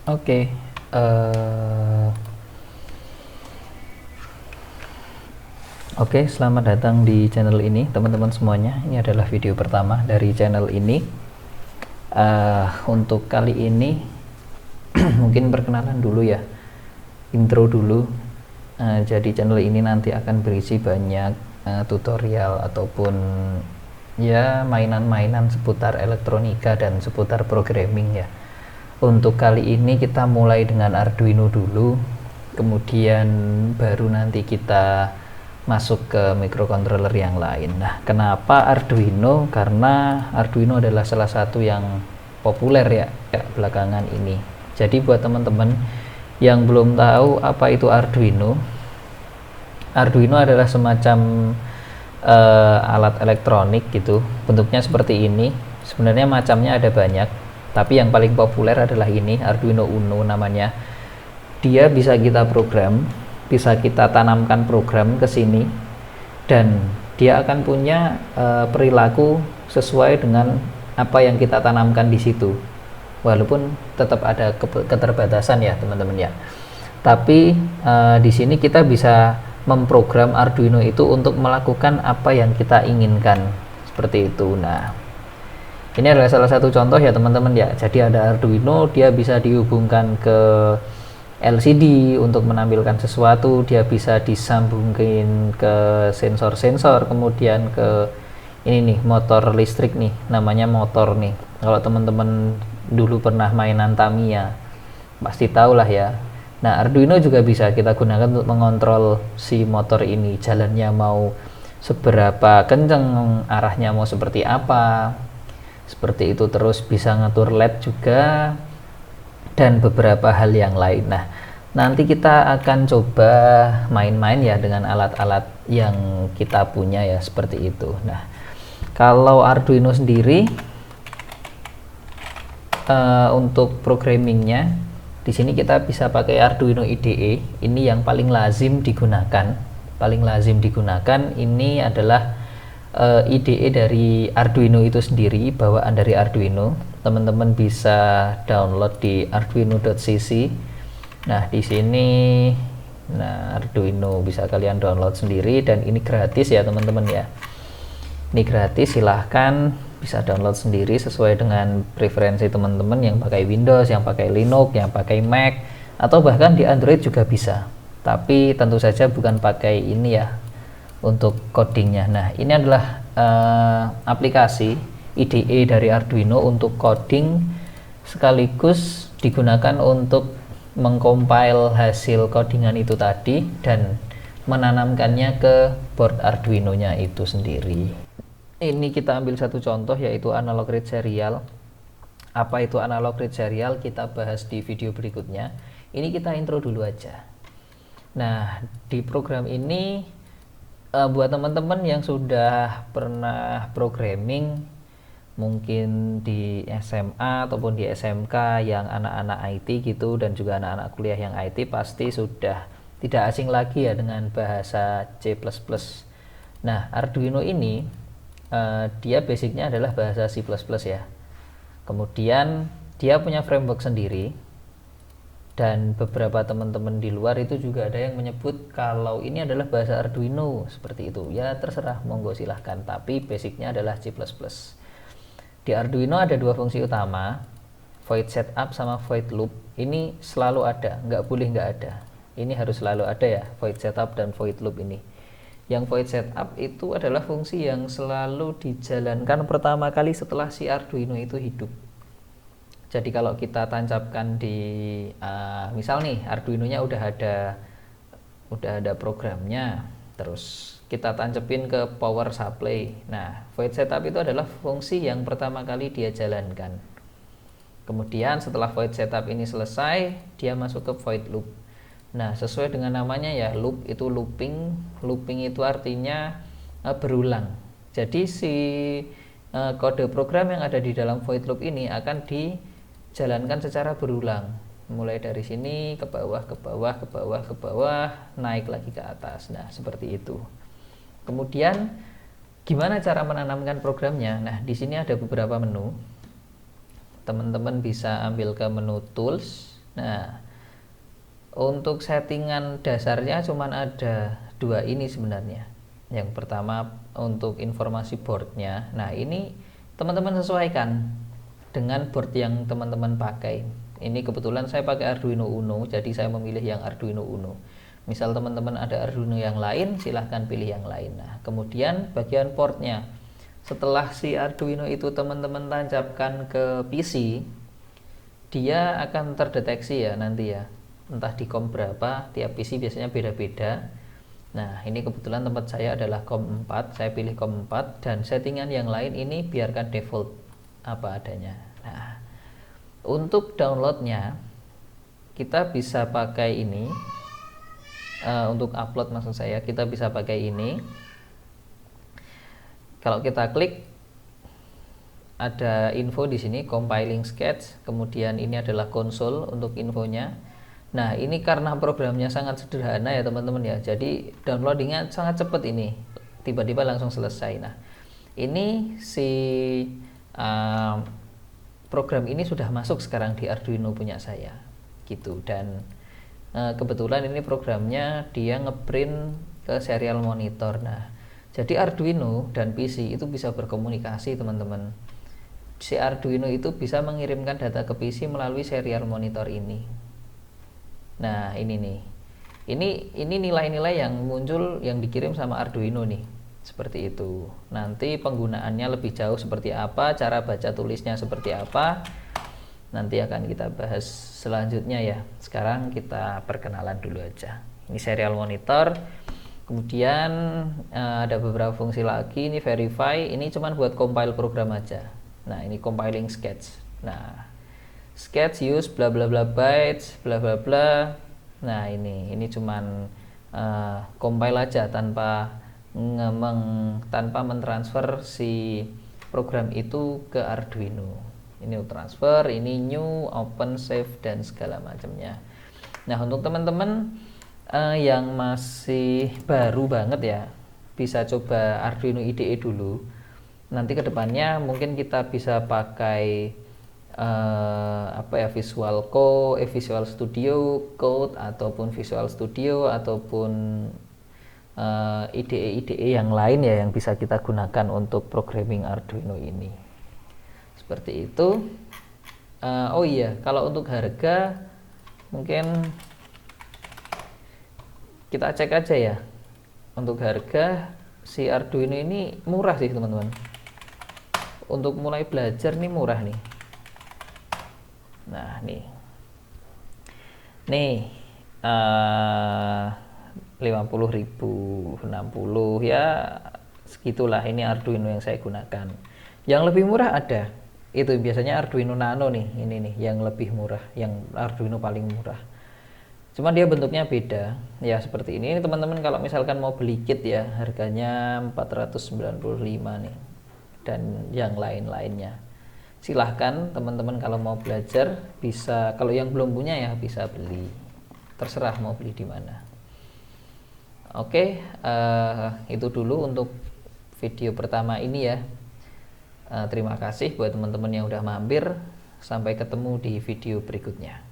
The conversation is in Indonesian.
Oke, eh, oke, selamat datang di channel ini, teman-teman semuanya. Ini adalah video pertama dari channel ini. Untuk kali ini, mungkin perkenalan dulu ya, intro dulu. Jadi channel ini nanti akan berisi banyak tutorial ataupun ya mainan-mainan seputar elektronika dan seputar programming ya. Untuk kali ini kita mulai dengan Arduino dulu, kemudian baru nanti kita masuk ke microcontroller yang lain. Nah, kenapa Arduino? Karena Arduino adalah salah satu yang populer ya belakangan ini. Jadi buat teman-teman yang belum tahu apa itu Arduino, Arduino adalah semacam alat elektronik gitu, bentuknya seperti ini. Sebenarnya macamnya ada banyak, tapi yang paling populer adalah ini, Arduino Uno namanya. Dia bisa kita program, bisa kita tanamkan program ke sini, dan dia akan punya perilaku sesuai dengan apa yang kita tanamkan di situ. Walaupun tetap ada keterbatasan ya teman-teman ya. Tapi di sini kita bisa memprogram Arduino itu untuk melakukan apa yang kita inginkan, seperti itu. Nah, ini adalah salah satu contoh ya teman-teman ya. Jadi ada Arduino, dia bisa dihubungkan ke LCD untuk menampilkan sesuatu, dia bisa disambungin ke sensor-sensor, kemudian ke ini nih, motor listrik nih, namanya motor nih. Kalau teman-teman dulu pernah mainan Tamiya, pasti tahu lah ya. Nah, Arduino juga bisa kita gunakan untuk mengontrol si motor ini, jalannya mau seberapa kenceng, arahnya mau seperti apa, seperti itu. Terus bisa ngatur LED juga dan beberapa hal yang lain. Nah, nanti kita akan coba main-main ya dengan alat-alat yang kita punya ya, seperti itu. Nah, kalau Arduino sendiri untuk programmingnya, di sini kita bisa pakai Arduino IDE. Ini yang paling lazim digunakan. Ini adalah IDE dari Arduino itu sendiri, bawaan dari Arduino. Teman-teman bisa download di arduino.cc. Nah, di sini Arduino bisa kalian download sendiri, dan ini gratis ya teman-teman ya. Ini gratis, silahkan bisa download sendiri sesuai dengan preferensi teman-teman yang pakai Windows, yang pakai Linux, yang pakai Mac, atau bahkan di Android juga bisa. Tapi tentu saja bukan pakai ini ya untuk codingnya. Nah, ini adalah aplikasi IDE dari Arduino untuk coding, sekaligus digunakan untuk mengcompile hasil codingan itu tadi dan menanamkannya ke board Arduino-nya itu sendiri. Ini kita ambil satu contoh, yaitu analog read serial. Apa itu analog read serial? Kita bahas di video berikutnya. Ini kita intro dulu aja. Nah, di program ini buat teman-teman yang sudah pernah programming, mungkin di SMA ataupun di SMK yang anak-anak IT gitu, dan juga anak-anak kuliah yang IT, pasti sudah tidak asing lagi ya dengan bahasa C++. Nah, Arduino ini dia basicnya adalah bahasa C++ ya. Kemudian dia punya framework sendiri, dan beberapa teman-teman di luar itu juga ada yang menyebut kalau ini adalah bahasa Arduino, seperti itu. Ya terserah, monggo silahkan, tapi basicnya adalah C++. Di Arduino ada dua fungsi utama, void setup sama void loop. Ini selalu ada, nggak boleh nggak ada. Ini harus selalu ada ya, void setup dan void loop ini. Yang void setup itu adalah fungsi yang selalu dijalankan pertama kali setelah si Arduino itu hidup. Jadi kalau kita tancapkan di misal nih Arduino-nya udah ada programnya, terus kita tancapin ke power supply. Nah, void setup itu adalah fungsi yang pertama kali dia jalankan. Kemudian setelah void setup ini selesai, dia masuk ke void loop. Nah, sesuai dengan namanya ya, loop itu looping. Looping itu artinya berulang. Jadi si kode program yang ada di dalam void loop ini akan dijalankan secara berulang. Mulai dari sini ke bawah, ke bawah, ke bawah, ke bawah, naik lagi ke atas. Nah, seperti itu. Kemudian gimana cara menanamkan programnya? Nah, di sini ada beberapa menu. Teman-teman bisa ambil ke menu tools. Nah, untuk settingan dasarnya cuman ada dua ini sebenarnya. Yang pertama untuk informasi boardnya. Nah, ini teman-teman sesuaikan dengan board yang teman-teman pakai. Ini kebetulan saya pakai Arduino Uno, jadi saya memilih yang Arduino Uno. Misal teman-teman ada Arduino yang lain, silahkan pilih yang lain. Nah, kemudian bagian portnya, setelah si Arduino itu teman-teman tancapkan ke PC, dia akan terdeteksi ya nanti ya, entah di COM berapa, tiap PC biasanya beda-beda. Nah, ini kebetulan tempat saya adalah COM 4, saya pilih COM 4, dan settingan yang lain ini biarkan default apa adanya. Nah, untuk downloadnya kita bisa pakai ini, untuk upload maksud saya, kita bisa pakai ini. Kalau kita klik, ada info di sini, compiling sketch, kemudian ini adalah konsol untuk infonya. Nah, ini karena programnya sangat sederhana ya teman-teman ya, jadi downloadingnya sangat cepat, ini tiba-tiba langsung selesai. Nah, ini si program ini sudah masuk sekarang di Arduino punya saya gitu, dan kebetulan ini programnya dia ngeprint ke serial monitor. Nah, jadi Arduino dan PC itu bisa berkomunikasi teman-teman. Si Arduino itu bisa mengirimkan data ke PC melalui serial monitor ini. Nah, ini nih, ini nilai-nilai yang muncul yang dikirim sama Arduino nih, seperti itu. Nanti penggunaannya lebih jauh seperti apa, cara baca tulisnya seperti apa, nanti akan kita bahas selanjutnya ya. Sekarang kita perkenalan dulu aja. Ini serial monitor. Kemudian ada beberapa fungsi lagi. Ini verify, ini cuman buat compile program aja. Nah, ini compiling sketch. Nah, sketch use bla bla bla bytes bla bla bla. Nah, ini cuman compile aja tanpa mentransfer si program itu ke Arduino. Ini transfer, ini new, open, save, dan segala macamnya. Nah, untuk teman-teman yang masih baru banget ya, bisa coba Arduino IDE dulu. Nanti kedepannya mungkin kita bisa pakai Visual Code, Visual Studio Code, ataupun Visual Studio, ataupun IDE yang lain ya yang bisa kita gunakan untuk programming Arduino ini. Seperti itu. Oh iya, kalau untuk harga mungkin kita cek aja ya. Untuk harga si Arduino ini murah sih teman-teman. Untuk mulai belajar nih murah nih. Nah, nih 50.000, 60 ya segitulah. Ini Arduino yang saya gunakan. Yang lebih murah ada, itu biasanya Arduino Nano nih, ini nih yang lebih murah, yang Arduino paling murah. Cuman dia bentuknya beda ya, seperti ini teman-teman. Kalau misalkan mau beli kit ya, harganya 495 nih, dan yang lain-lainnya. Silahkan teman-teman kalau mau belajar bisa, kalau yang belum punya ya bisa beli, terserah mau beli di mana. Oke, itu dulu untuk video pertama ini ya. Terima kasih buat teman-teman yang udah mampir. Sampai ketemu di video berikutnya.